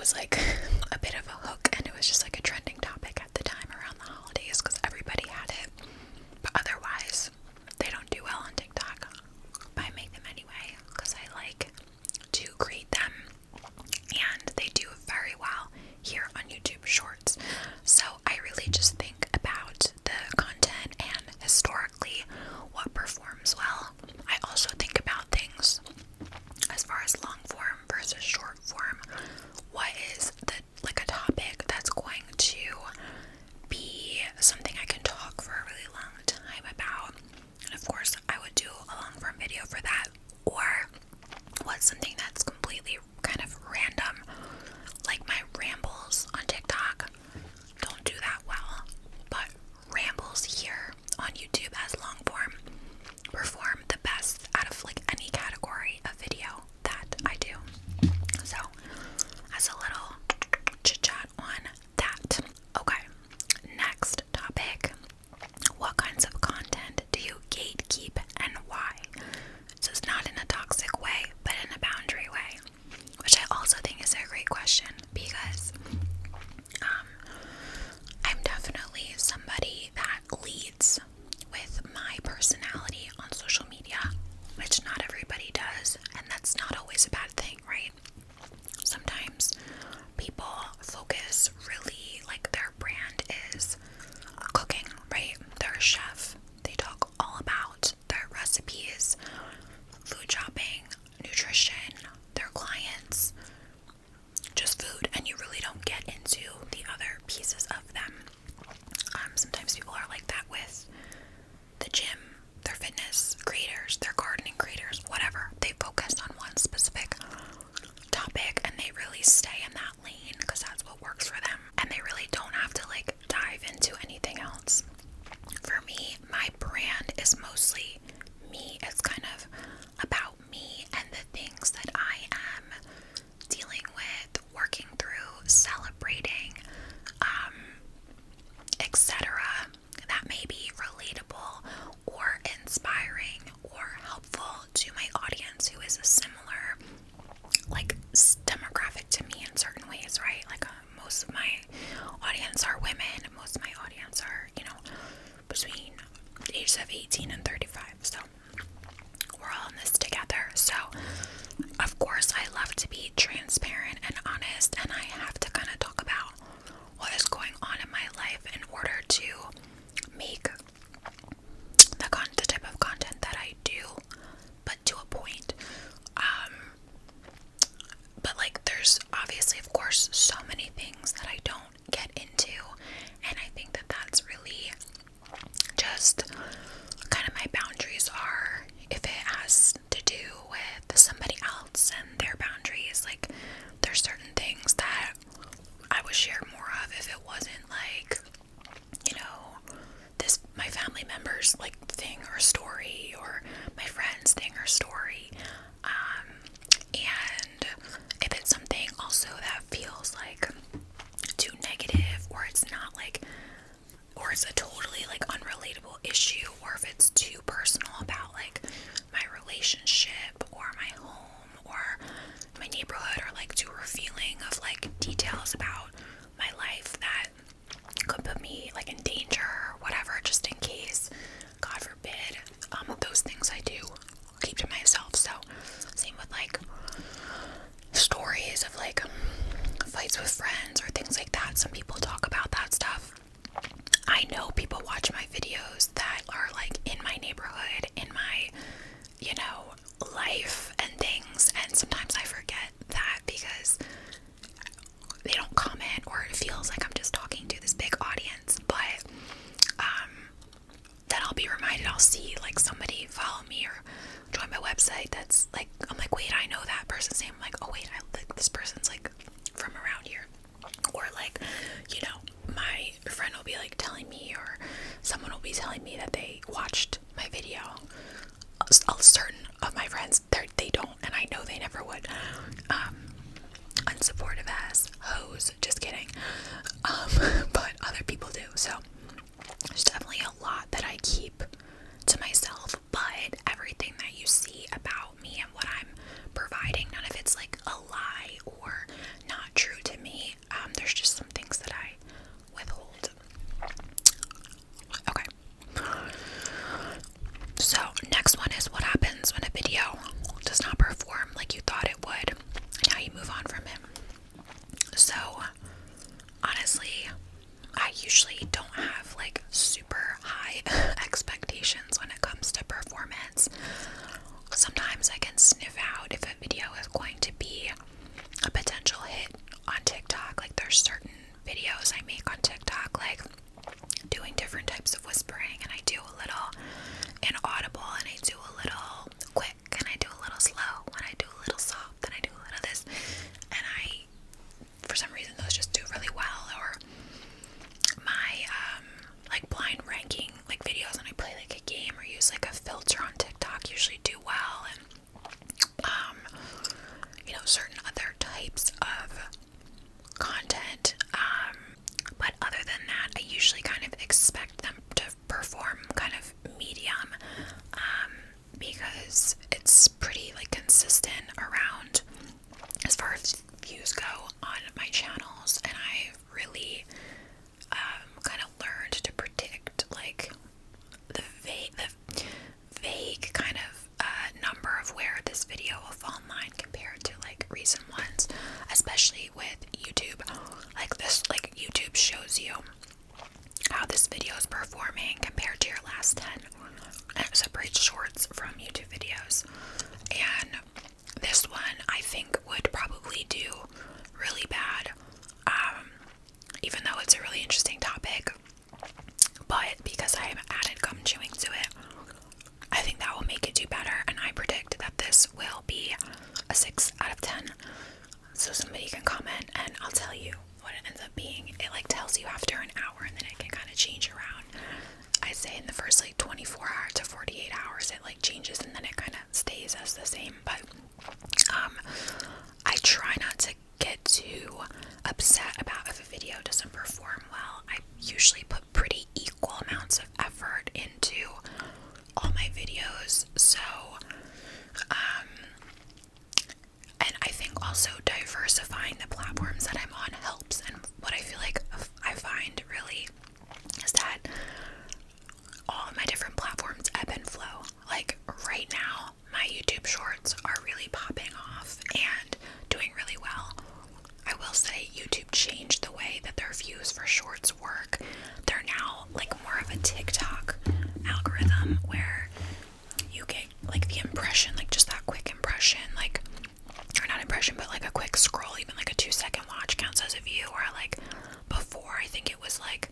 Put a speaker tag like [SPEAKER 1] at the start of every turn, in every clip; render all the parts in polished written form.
[SPEAKER 1] was like a bit of a hook, and it was just like a trending topic at the time around the holidays because everybody had it. But otherwise, they don't do well on TikTok. But I make them anyway because I like to create them, and they do very well here on YouTube Shorts. So I really just think about the content and historically what performs well. I also think about things as far as long form versus short form. What is a topic that's going to be something I can talk for a really long time about, and of course I would do a long form video for that. Or what's something that's completely kind of random, like my rambles on TikTok don't do that well, but rambles here on YouTube as long form perform the best out of like any category of video that I do. So as a little chit chat on that. Okay, next topic. What kinds of content do you gatekeep and why? So it's not in a toxic way, but in a boundary way, which I also think is a great question because I'm definitely somebody that leads with my personality on social media, which not everybody does, and that's not always a bad thing, right? Sometimes people focus really, like their brand is cooking, right? They're a chef. They talk all about their recipes, food shopping, nutrition, their clients, just food, and you really don't get into the other pieces of them. Sometimes people are like that with the gym, their fitness creators, their gardening creators, whatever. They focus on one specific topic and they really stay in that lane because that's what works for them, and they really don't have to like dive into anything else. For me, my brand is mostly me. It's kind of about me and the things that I am dealing with, working through, celebrating, etc. That may be relatable or inspiring or helpful to my audience who is a similar like demographic to me in certain ways, right? Like most of my audience are women. Most of my audience are, between the ages of 18 and 35. So we're all in this together. So of course I love to be transparent and honest, and I have to kind of talk about what is going on in my life in order to make the type of content that I do, but to a point. But like there's obviously, of course, so many things that I don't get into, and I think that that's really just kind of my boundaries are if it has to do with somebody else and their boundaries. Like there's certain things that I would share more of if it wasn't like, this my family member's like thing or story, or my friend's thing or story. And if it's something also that feels like too negative, or it's not like, or it's a totally like unrelatable issue, or if it's too personal about like my relationship or my home or my neighborhood, or like too revealing of like details about my life that could put me like in danger or whatever, just in case, God forbid, those things I do keep to myself. So same with like stories of like fights with friends or things like that. Some people talk about that stuff. I know people watch my videos that are like in my neighborhood, in my, life and things, and sometimes I forget that because they don't comment, or it feels like I'm just talking to this big audience. But then I'll be reminded, I'll see like somebody follow me or join my website that's like, I'm like, wait, I know that person's name. I'm like, oh wait, this person's like from around here. Or like, my friend will be like telling me, or someone will be telling me that they watched my video. Certain of my friends, they don't, and I know they never would. Unsupportive ass hoes, just kidding. But other people do. So there's definitely a lot that I keep to myself, but everything that you see about me and what I'm providing, none of it's like a lie or not true to don't have like super high expectations when it comes to performance. Sometimes I can sniff out if a video is going to be a potential hit on TikTok. Like there's certain videos I make on TikTok, like doing different types of whispering, and I do a little inaudible, and I do a little quick, and I do a little slow, and I do a little soft, and I do a little this, and for some reason those just do really well. Or my like blind ranking like videos when I play like a game or use like a filter on TikTok usually do well, and certain other types of content, but other than that, I usually kind of expect them to perform kind of medium, because it's pretty like consistent around as far as views go on my channels, and I've really kind of learned to predict like the vague kind of number of where this video will fall in line compared to like recent ones, especially with YouTube. Like YouTube shows you how this video is performing compared to your last 10, and it separates shorts from YouTube videos. And this one I think would probably do really bad, even though it's a really interesting topic, but because I have added gum chewing to it, I think that will make it do better, and I predict that this will be a 6 out of 10. So somebody can comment and I'll tell you what it ends up being. It like tells you after an hour, and then it can kind of change around. I say in the first like 24 hours to 48 hours it like changes, and then it kind of stays as the same. But I try not to get too upset about if a video doesn't perform well. I usually put pretty equal amounts of effort into all my videos, so and I think also diversifying the platforms that I'm on helps. And what I feel like I find really is that all of my different platforms ebb and flow. Like right now my YouTube shorts are really popping off and doing really well. I will say YouTube changed the way that their views for shorts work. They're now like more of a TikTok algorithm where you get like the impression, like just that quick impression, like, or not impression, but like a quick scroll, even like a 2-second watch counts as a view. Or like before, I think it was like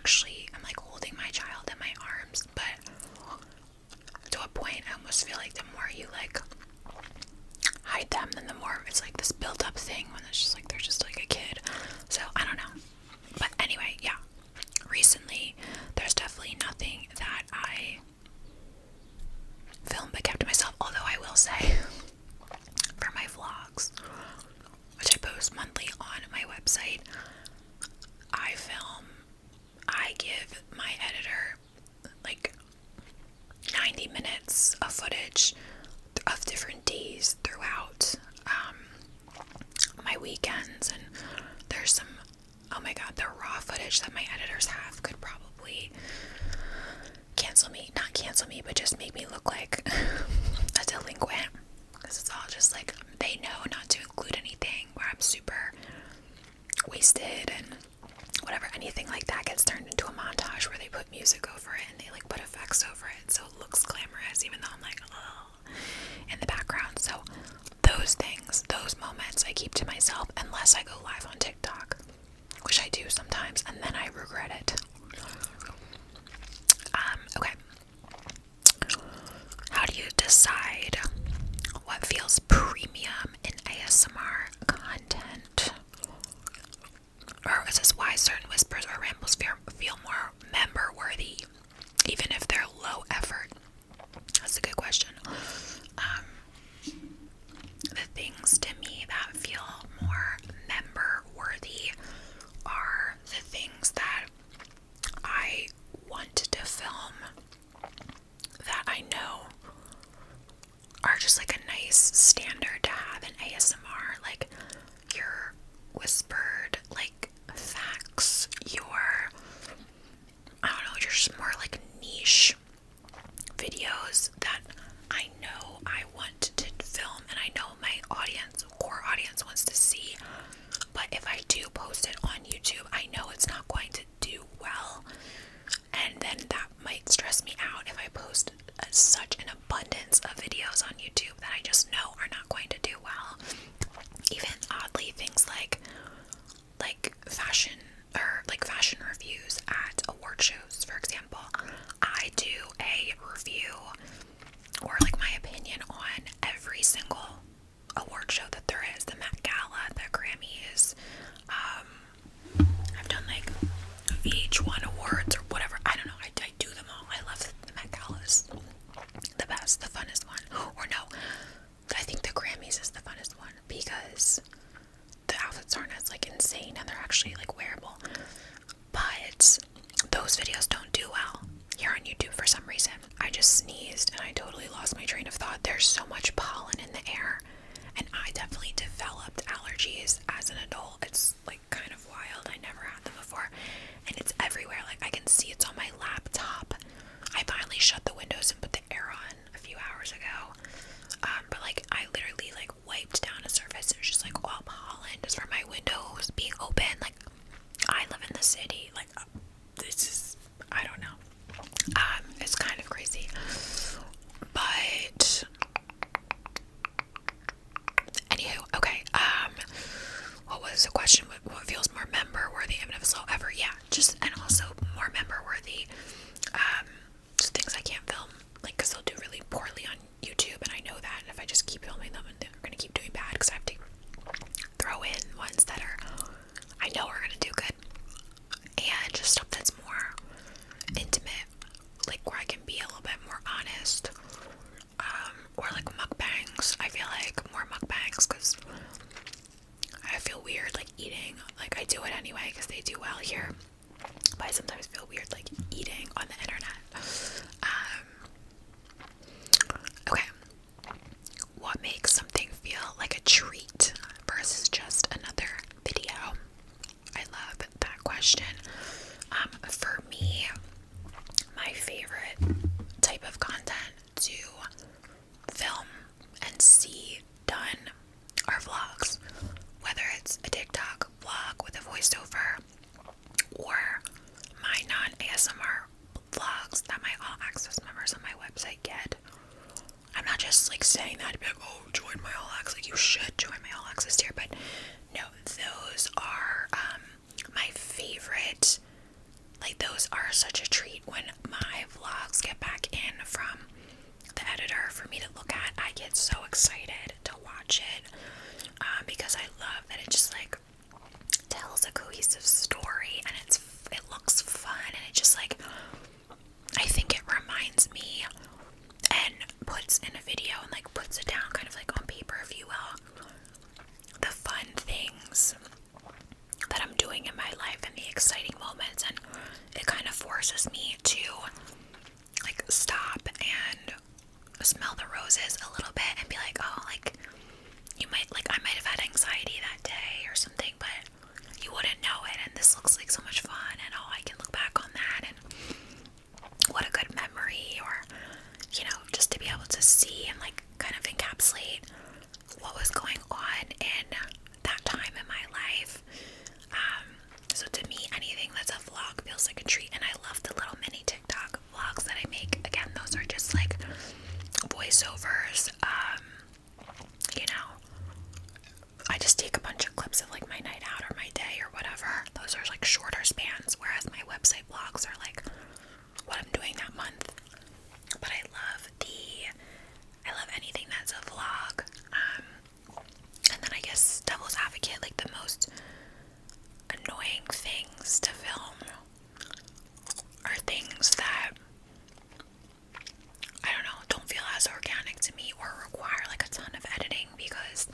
[SPEAKER 1] actually am like holding my child in my arms, but to a point I almost feel like the more you like hide them, then the more it's like this built up thing when it's just like they're just like a kid. So I don't know. But anyway, yeah. Recently there's definitely nothing that I filmed but kept to myself, although I will say for my vlogs, which I post monthly on my website, I give my editor like 90 minutes of footage of different days throughout my weekends, and there's some, oh my god, the raw footage that my editors have could probably not cancel me, but just make me look like a delinquent, because it's all just like, they know not to include anything where I'm super wasted and whatever. Anything like that gets turned into a montage where they put music over it and they like put effects over it so it looks glamorous, even though I'm like, oh, in the background. So those things, those moments I keep to myself unless I go live on TikTok, which I do sometimes, and then I regret it. Okay. How do you decide what feels premium in ASMR content? Or is this why certain whispers or rambles feel more member worthy, even if they're low effort? That's a good question. The things to me that feel more member worthy are the things that I want to film that I know are just like a nice standard to have in ASMR, like your whispered like facts, your, I don't know, just more like niche videos that I know I want to film and I know my core audience wants to see. But if I do post it on YouTube, I know it's not going to do well, and then that might stress me out if I post such an abundance of videos on YouTube that I just know are not going to do well. Even oddly, things like fashion, or like fashion reviews at award shows, for example. I do a review or like my opinion on every single award show that there is, the Met Gala, the Grammys. I've done like VH1 awards or whatever. I don't know. I do them all. I love the Met Gala is the best, the funnest one. Or no, I think the Grammys is the funnest one because the outfits aren't as like insane and they're actually like wearable. But those videos don't do well here on YouTube for some reason. I just sneezed and I totally lost my train of thought. There's so much pollen in the air, and I definitely developed allergies as an adult. It's like kind of wild. I never had them before, and it's everywhere. Like I can see it's on my laptop. I finally shut the windows and put the air on a few hours ago. But like I literally like wiped down a surface. It was just like all pollen just from my windows being open. Like I live in the city. Like this is, I don't know. It's kind of crazy. But anywho, okay. What was the question? What feels more member worthy even if it's low ever? Yeah, just, and also more member worthy. Just things I can't film, like, because they'll do really poorly on YouTube, and I know that. And if I just keep filming them, and they're gonna keep doing bad, because I have to throw in ones that I know are gonna do good, and just stuff that's more intimate, like where I can be a little bit more honest. Or like mukbangs. I feel like more mukbangs because I feel weird like eating. Like I do it anyway because they do well here, but I sometimes feel weird like eating on the internet. Okay. What makes something feel like a treat versus just another video? I love that question. For me, my favorite type of content to film and see done are vlogs, whether it's a TikTok vlog with a voiceover or my non-ASMR vlogs that my all access members on my website get. I'm not just like saying that to be like, oh, join my all access, like you should join my all access tier, but no, those are my favorite, like those are such a treat when my vlogs get back in from the editor for me to look at. I get so excited to watch it because I love that it just like tells a cohesive story, and it looks fun, and it just like, I think it reminds me and puts in a video and like puts it down kind of like on paper, if you will, the fun things that I'm doing in my life and the exciting moments, and it kind of forces me to like stop and smell the roses a little bit and be like, oh, like I might have had anxiety that day or something, but you wouldn't know it, and this looks like so much fun, and oh, I can look back on that, and what a good memory, or just to be able to see and like kind of encapsulate what was going on in that time in my life. So to me, anything that's a vlog feels like a treat, and I love the little mini TikTok vlogs that I make. Again, those are just like voiceovers. I just take a bunch of clips of like my night out or my day or whatever. Those are like shorter spans, whereas my website vlogs are like what I'm doing that month. But I love anything that's a vlog. And then I guess devil's advocate, like the most annoying things to film are things that, I don't know, don't feel as organic to me or require like a ton of editing, because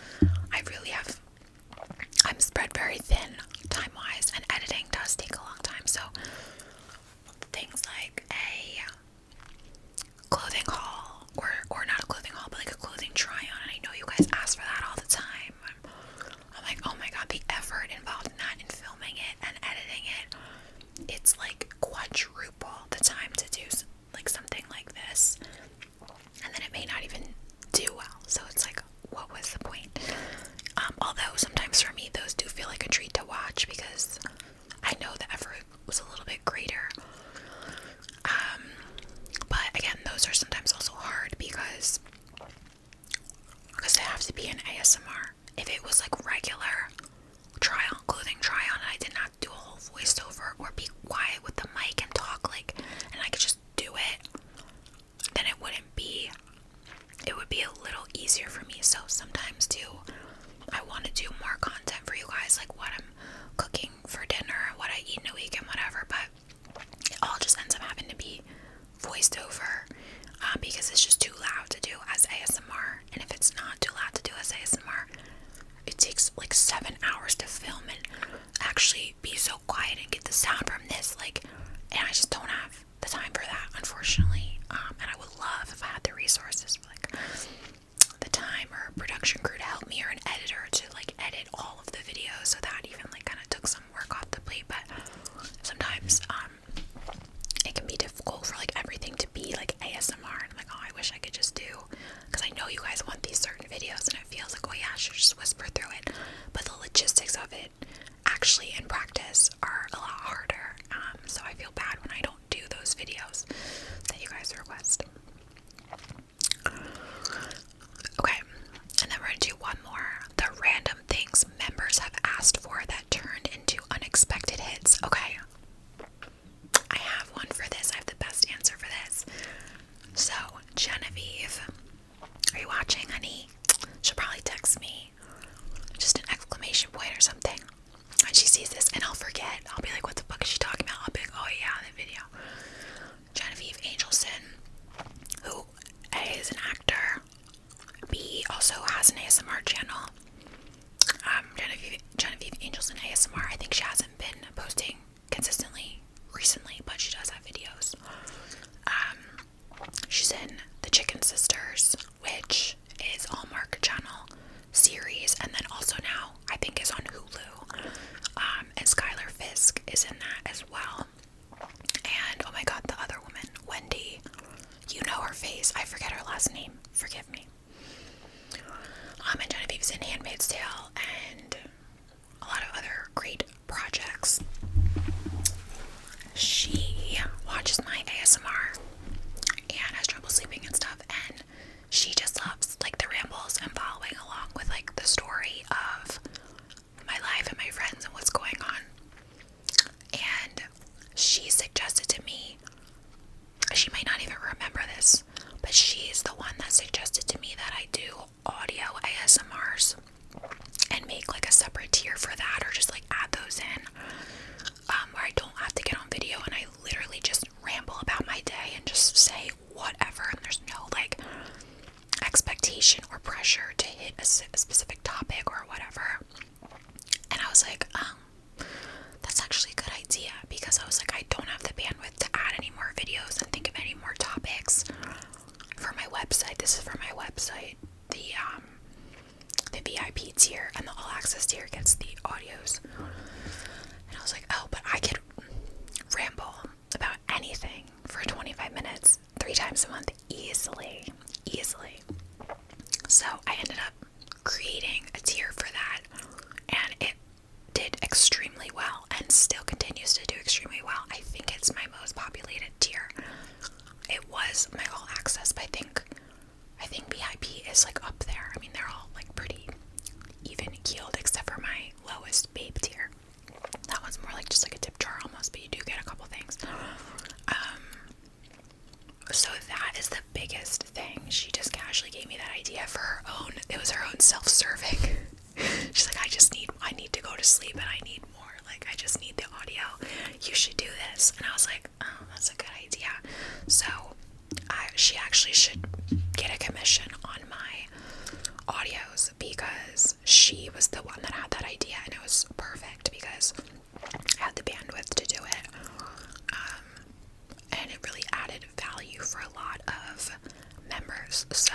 [SPEAKER 1] I'm spread very thin time-wise, and editing does take a long time. So things like a clothing haul, or not a clothing haul, but like a clothing try-on, and I know you guys ask for that all the time. I'm like, oh my god, the effort involved in that, in filming it and editing it, it's like quadruple the time to do like something like this, and then it may not even do well. So it's like, what was the point? Although sometimes for me those do feel like a treat to watch, because I know the effort was a little bit greater. But again, those are sometimes also hard because they have to be in ASMR. If it was like regular clothing try on, and I did not do a whole voiceover or be quiet with the mic and talk like, and I could just do it, then it would be a little easier for me. So sometimes I want to do more content for you guys, like what I'm cooking for dinner, what I eat in a week, and whatever, but it all just ends up having to be voiced over, because it's just too loud to do as ASMR. And if it's not too loud to do as ASMR, it takes like 7 hours to film and actually be so quiet and get the sound from this, like, and I just don't have the time for that, unfortunately. And I would love if I had the resources, like the time or production crew to help me, or an editor to like edit all of the videos, so that even like kind of took some work off the plate. But sometimes it can be difficult for like everything to be like ASMR, and I'm like, oh, I wish I could just do, because I know you guys want these certain videos, and it feels like, oh yeah, I should just whisper through it, but the logistics of it actually in practice are a lot harder. So I feel bad when I don't do those videos that you guys request. Okay, and then we're gonna do one more. The random things members have asked for that turned into unexpected hits. Okay, I have one for this. I have the best answer for this. So, Genevieve, are you watching, honey? She'll probably text me just an exclamation point or something when she sees this, and I'll forget. I'll be like, what the fuck is she talking about? I'll be like, oh yeah, the video. Genevieve Angelson, who A, is an actor, B, also has an ASMR channel. Genevieve Angelson ASMR, I think she hasn't been posting consistently recently, but she does have videos. She's in The Chicken Sisters, which is a Hallmark Channel series, and then also now I think is on Hulu. And Skylar Fisk is in that as well. And oh my god, the other woman, Wendy, you know her face, I forget her last name, forgive me. And Genevieve's in Handmaid's Tale and a lot of other great projects. She watches my ASMR and has trouble sleeping and stuff, and she just loves like the rambles and following along with like the story of my life and my friends and what's going on. And she suggested is like up there. I mean, they're all like pretty even keeled except for my lowest babe tier. That one's more like just like a tip jar almost, but you do get a couple things. So that is the biggest thing. She just casually gave me that idea for her own. It was her own self-serving. She's like, I need to go to sleep and I need more. Like, I just need the audio. You should do this. And I was like, oh, that's a good idea. So she actually should get a commission on my audios because she was the one that had that idea, and it was perfect because I had the bandwidth to do it. And it really added value for a lot of members. So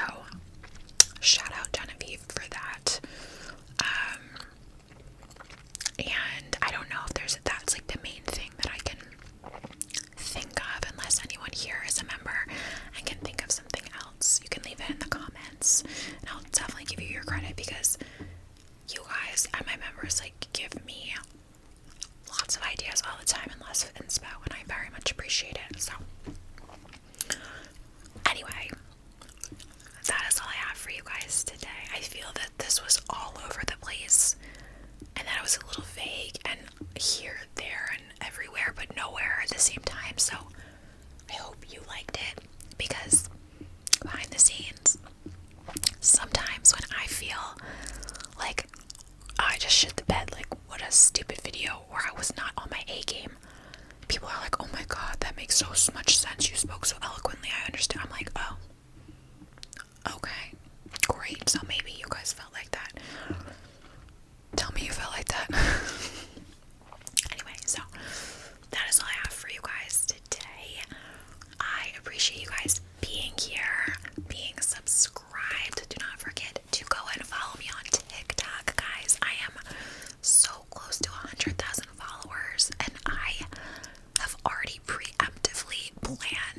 [SPEAKER 1] shout out Genevieve for that. And I don't know if that's like the main thing that I can think of, unless anyone here is a member and can think of something else. You can leave it in the comments and I'll definitely give you your credit, because you guys and my members like give me lots of ideas all the time and lots of inspo, and I very much appreciate it. So anyway, that is all I have for you guys today. I feel that this was all over the place and that it was a little vague and here, there, and everywhere, but nowhere at the same time. So I hope you liked it, because behind the scenes, sometimes when I feel like I just shit the bed, like what a stupid video, or I was not on my A game, people are like, oh my god, that makes so much sense, you spoke so eloquently, I understand. I'm like, oh, okay, great. So maybe you guys felt like that. Tell me you felt like that. Anyway, so that is all I have for you guys today. I appreciate you guys being here, being subscribed. Do not forget to go and follow me on TikTok, guys. I am so close to 100,000 followers, and I have already preemptively planned